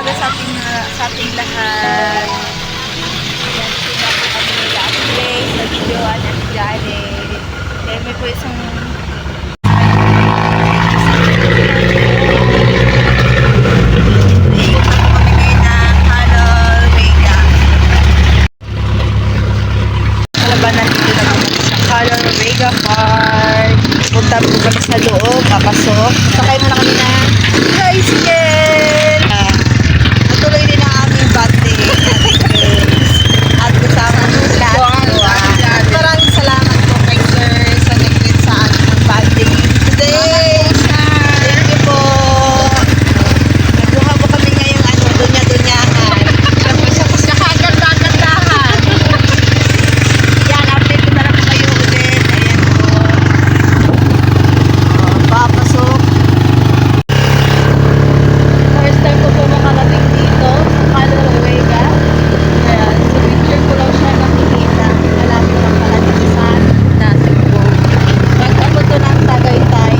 umaga sa ating lahat. Ayan, sila po kami nag-update sa videoan at Jale. Dahil may po isang Color Vega Park. Punta po kami sa loob, papasok. Sakay muna kami na tricycle. Natuloy din ang aming birthday. At kasama po lahat. Maraming salamat po kay Sir sa nag-greet sa amin ng birthday today. Thank you po. Nagbuha po kami ngayong dunya-dunyahan. Nakaganda-gandahan. Yan, update ko na lang po kayo ulit. Ayan po. Papasok. First time ko po makarating dito sa Color Vega. Ayan, sa picture ko lang siya nakikita. Malapit lang pala dito sa Nasugbo. Mag-ano to ng Tagaytay.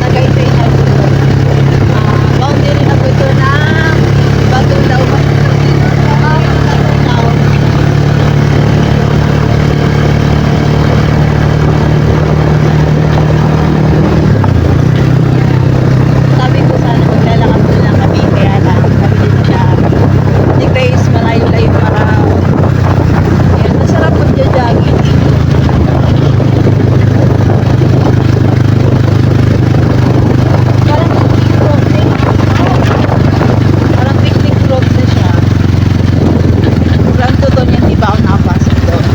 Tagaytay na po ito. Boundary na po ito ng Bagong Lauban. Sabi ko sana maglalakad na lang kami, kaya lang kami dito siya. Hindi guys, malayo-layo araw. Ayan, masarap mag-jogging. Parang picnic road na siya. Sobrang totoo niyan, di ba ako nakapasok doon?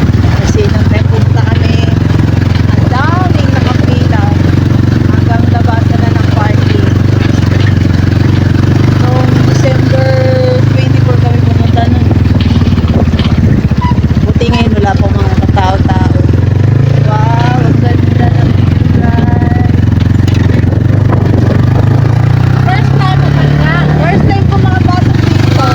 Kasi nung time pumunta kami, ang daming nakapila hanggang labasan na ng parking. Noong December 24 kami pumunta nun. Buti ngayon wala pong mga katao-tao. Wow, ang ganda ng visual. First time po nga. First time po makapasok dito.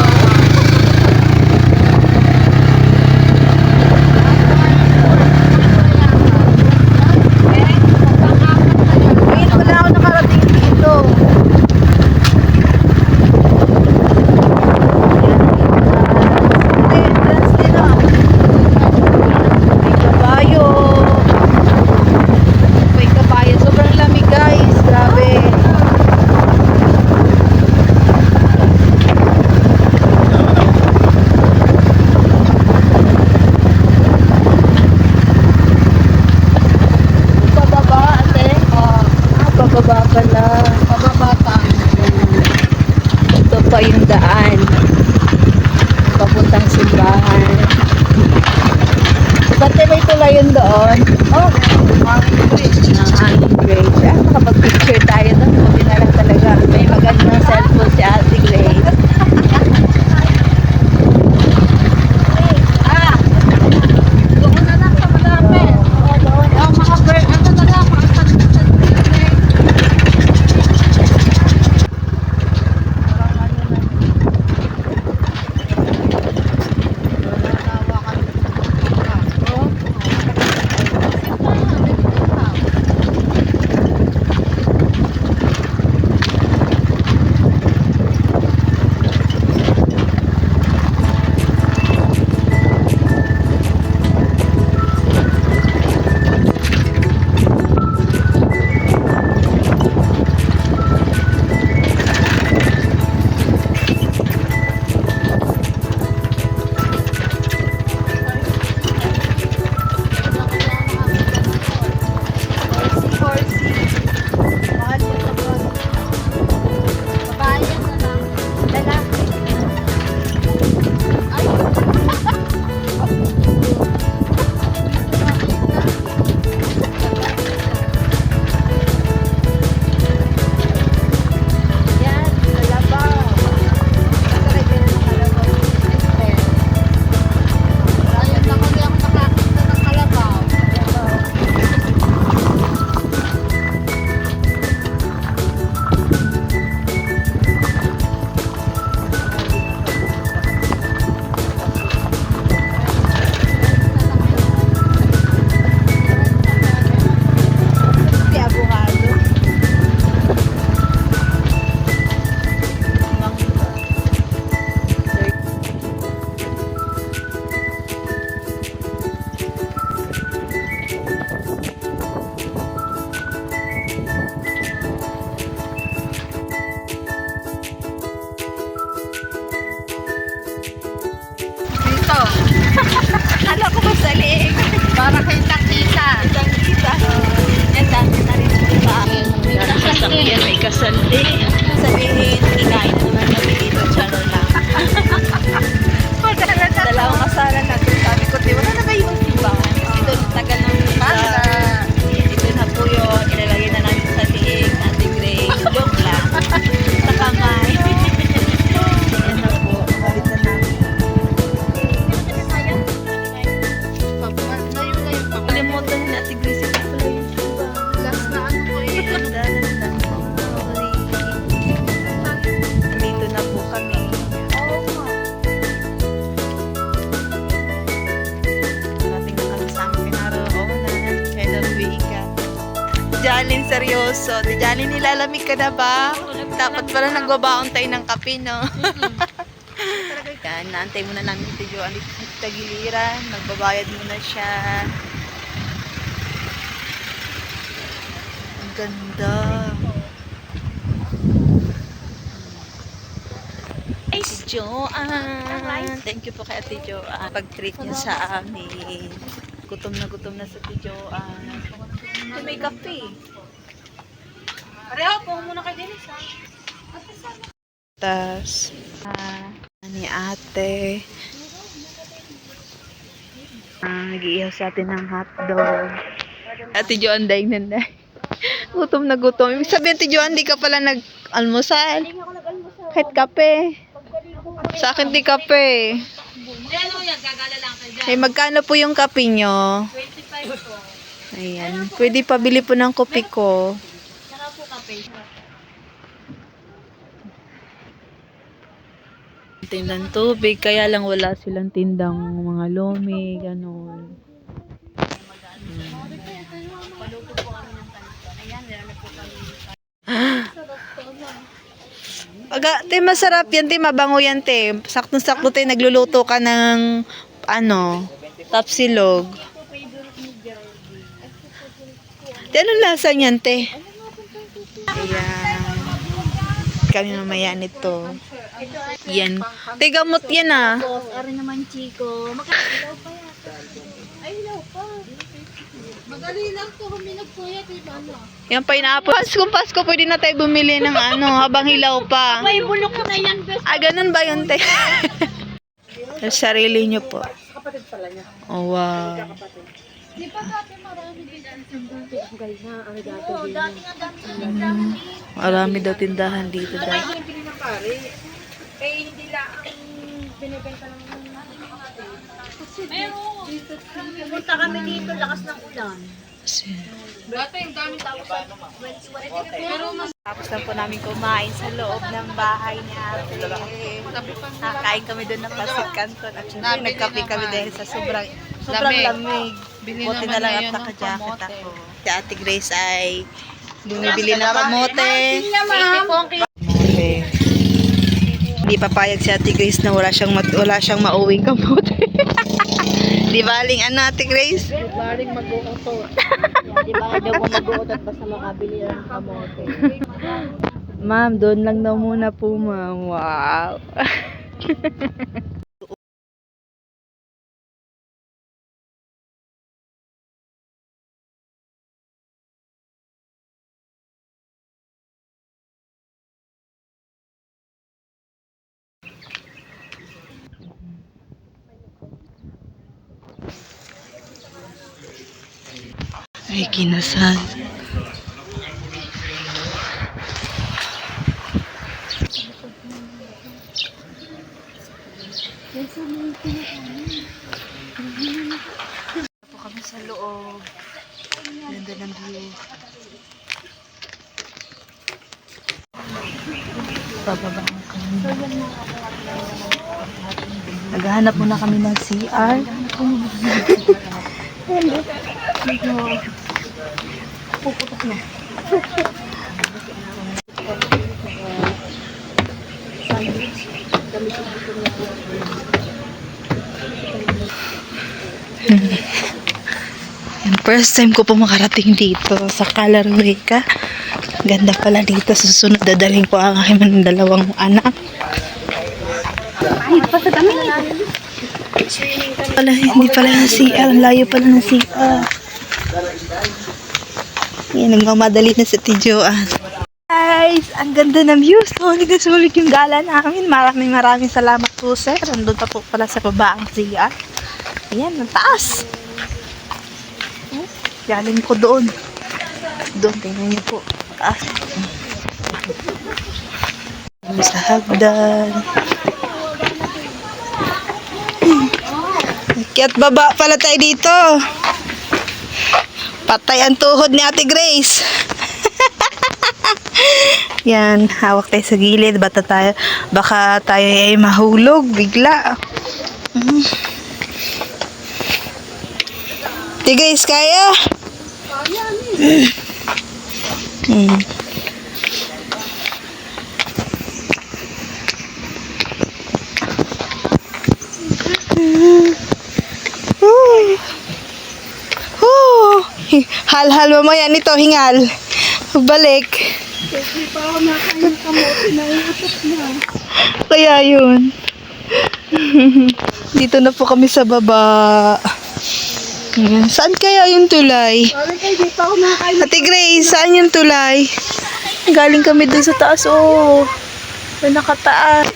Ngayon wala ako nakarating dito. Entrance din ah. May kabayo. May kabayo. Sobrang lamig guys. Grabe. Pababa ate? Pababa pala. Pababa pa. Ito pa yung daan. Papuntang simbahan. Pati may tulayan doon. Oh, hanging bridge. Hanging bridge. Nakapag-picture tayo doon. Buti na lang talaga. May magandang cellphone si Ate Grace. Doon na lang sa malapit. Mga bird. Ano na lang? Kasal din. Sabihin, kikain naman kami dito. Charo lang. Dalawang kasalan na doon. Sabi ko, wala na ba yung simbahan? Ito, tagal ng ito na po yun. Ilalagay na namin sa liig. Ate Gray. Joke lang. Sa kamay. Yan na po. Kabit na namin. Kalimutan na Ate Gray. Sila pala yung simbahan. Last na ano po eh. Danan lang po. Nandito na po kami. Parating na kami sa aming pinaroonan. Kaya naruwi ka. Jalin, seryoso. Di Jalin, nilalamig ka na ba? Dapat pala nagbabaon tayo ng kape, no? Yan, naantay muna namin ito yung tagiliran. Magbabayad muna siya. Ang ganda. Si Joanne. Thank you po kay Ate Joanne. Pag-treat niya sa amin. Gutom na sa Ate Joanne. Ito may kape. Pareho po muna kay Dennis ha. Tas, ni ate. Nag-iihaw sa atin ng hotdog. Ate Joanne, daing nanday. Gutom na gutom. Ibig sabihin, Ate Joanne, di ka pala nag-almusal. Kahit kape. Sa akin, di kape. Ano yan, gagala lang kayo dyan. Ay, magkano po yung kape nyo? 25 po. Ayan. Pwede pabili po ng kopi ko. Saka po kape. Tindang tubig, kaya lang wala silang tindang mga lomi, gano'n. Paluto po kami ng kanito. Ayan, nilalagay po kami. Te, masarap yan, te. Mabango yan, te. Saktong-sakto, te. Nagluluto ka ng, tapsilog. Te, anong lasa niyan, te? Ayan. Kami mamaya nito. Yan. Te, gamot yan, ah. Boss, ari naman Chico. Makakailaw pa yata. Ay, ilaw pa. Madali lang to. Huminag po yan. Ano? Yan pa inaapos. Pasko, pwede na tayo bumili ng habang hilaw pa. May bulok na yan, best. Ganun ba yun, te? Sa sarili nyo po. Kapatid pala niya. Oh, wow. Di ba dati marami din ang tindahan? Ang galing na. Ang dati. Oo, dati nga dami ng tindahan. Marami daw tindahan dito dahil. Ay, hindi ng pare. Eh, hindi lang ang binibenta ng kasi meron. Punta kami dito, lakas ng ulan. Dati yung dami tapos sa 21. Pero mas Tapos lang po namin kumain sa loob ng bahay ni ate. Nakain kami doon ng Pasig Canton. At syempre, nagkape kami dahil sa sobrang lamig. Buti na lang at naka-jacket ako. Si Ate Grace ay bumibili ng kamote. Okay. Hindi papayag si Ate Grace na wala siyang mauwing kamote. Di baling Ate Grace? baling mag-uutot. Di ba daw kung mag-uutot basta makabili ng kamote. Ma'am, doon lang daw muna po, ma'am. Wow. Ay, kinasal. Po kami sa loob. Ganda ng view. Bababa kami. Naghahanap muna kami ng CR. Puputok na. First time ko po makarating dito sa Calarhueca. Ganda pala dito. Susunod dadalhin ko ang aking dalawang anak. Ay, pasadami. Hindi pala yung CR. Layo pala ng CR. Yan, nagmamadali na si Ate Joanne. Hi! guys, ang ganda ng view. Sulit yung gala namin. Maraming salamat po sir. Nandun pa po pala sa baba ang CR. Ayan, ang taas. Galing ko doon. Doon, tingnan niyo po. Taas. Sa hagdan. Kaya't baba pala tayo dito. Patay ang tuhod ni Ate Grace. Yan, hawak tayo sa gilid. Baka tayo ay mahulog bigla. Ate Grace, kaya? Hal-hal mo yan ito, hingal. Balik. Kaya yun. Dito na po kami sa baba. Saan kaya yung tulay? Ate Grace, saan yung tulay? Galing kami dun sa taas, oh. May nakataas.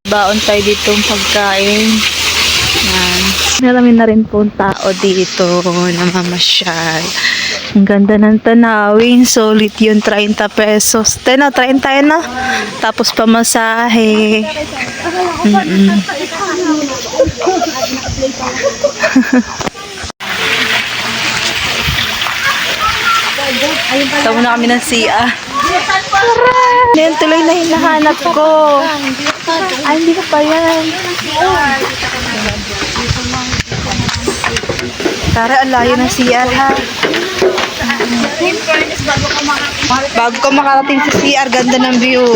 Baon tayo ditong pagkain. Yan. Marami na rin pong tao dito namamasyal. Ang ganda ng tanawin. Solid yun, 30 pesos. 30 na. Tapos pamasahe. Tama na kami ng CR. Yan tuloy na hinahanap ko. Ay, hindi ko pa yan. Tara, ang layo ng CR ha. Bago ka makarating sa CR, ganda ng view.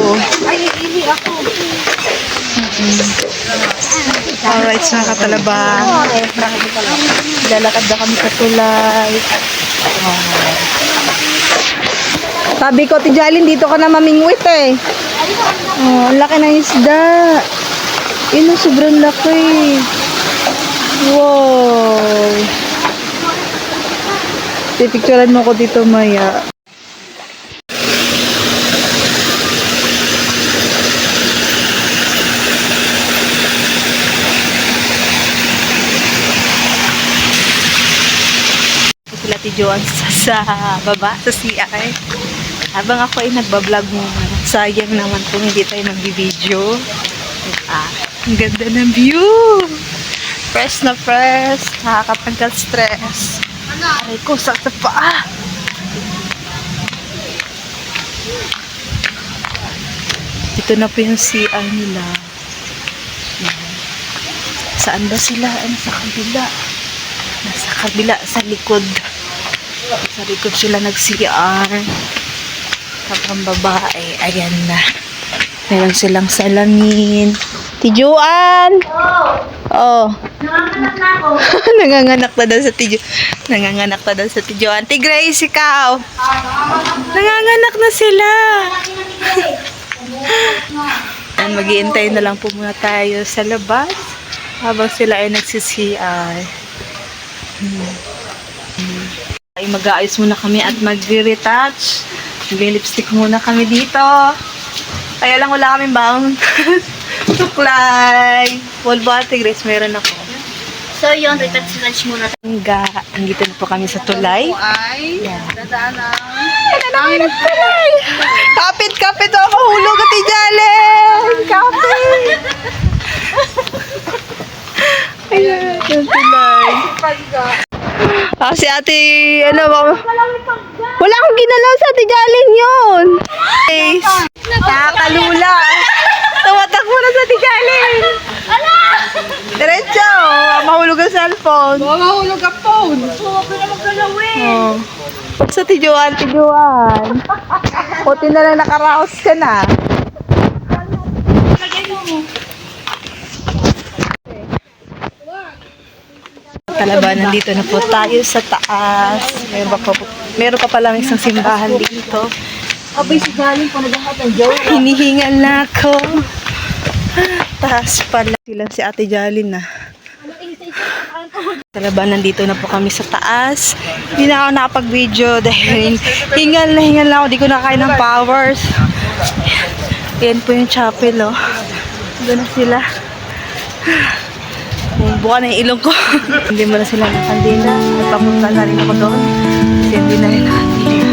Alright, sa Katalaba. Lalakad na kami sa tulay. Sabi ko, Tijalin, dito ka na mamingwit eh. Oh, ang laki ng isda. Yun, sobrang laki. Wow. Pipicturean mo ko dito, Maya. Sila ti Joan sa baba, sa CI. Habang ako ay nagbablog muna. Sayang naman kung hindi tayo magbibideo. Ang ganda ng view. Fresh na fresh. Nakakapagkat stress. Aray ko, sakit pa. Ito na po yung CR nila. Saan ba sila? Sa kabila. Nasa kabila, sa likod. Sa likod sila nag-CR. Habang babae, ayan na. Meron silang salamin. Tijuan! Oh. Nanganganak na ako. Nanganganak na daw sa Tijuan. Nanganganak na daw sa Tijuan. Ate Grace, ikaw. Nanganganak na sila. And mag-iintay na lang po muna tayo sa labas. Habang sila ay nagsisiyar. Ay mag-aayos muna kami at mag-retouch. Mag-lipstick muna kami dito. Kaya lang wala kaming baong suklay. Ate Grace, meron ako. So yun, retouch muna. Andito na po kami sa tulay. Yan. Dadaan ang... Ay, tulay! Kapit ako, hulog at Tijalin! Kapit! Ayan, yung tulay. Si ate, wala akong ginalaw sa Ate Jalin yun. Nakakalula. Tumatakbo na sa Ate Jalin. Diretso, mahulog ang cellphone. Mahulog ang phone. Huwag ko na magkalawin. Oh. Sa Tijuan. Puti na lang nakaraos ka na. Talaba, nandito na po tayo sa taas. Meron pa palang isang simbahan dito. Abay, si galing pa naghahat ng jowa. Hinihingal na ako. Taas pala. Sila si Ate Jalin na. Talaba, nandito na po kami sa taas. Hindi na ako nakapag-video dahil hingal na ako. Di ko nakakain ng powers. Yan po yung chapel, oh. Doon na sila. Buka na yung ilong ko. Hindi mo na sila nakandila. Nagpapunta na rin ako doon. Kasi hindi na rin nakandila.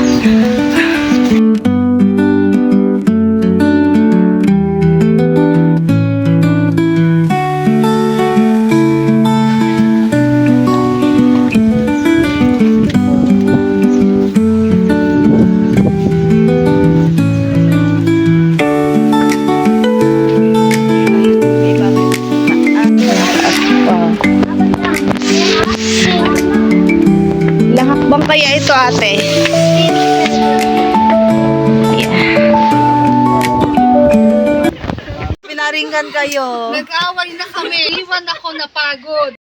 Ilang hakbang kaya ito, ate? Pinaringgan kayo. Nag-away na kami. Iwan ako napagod.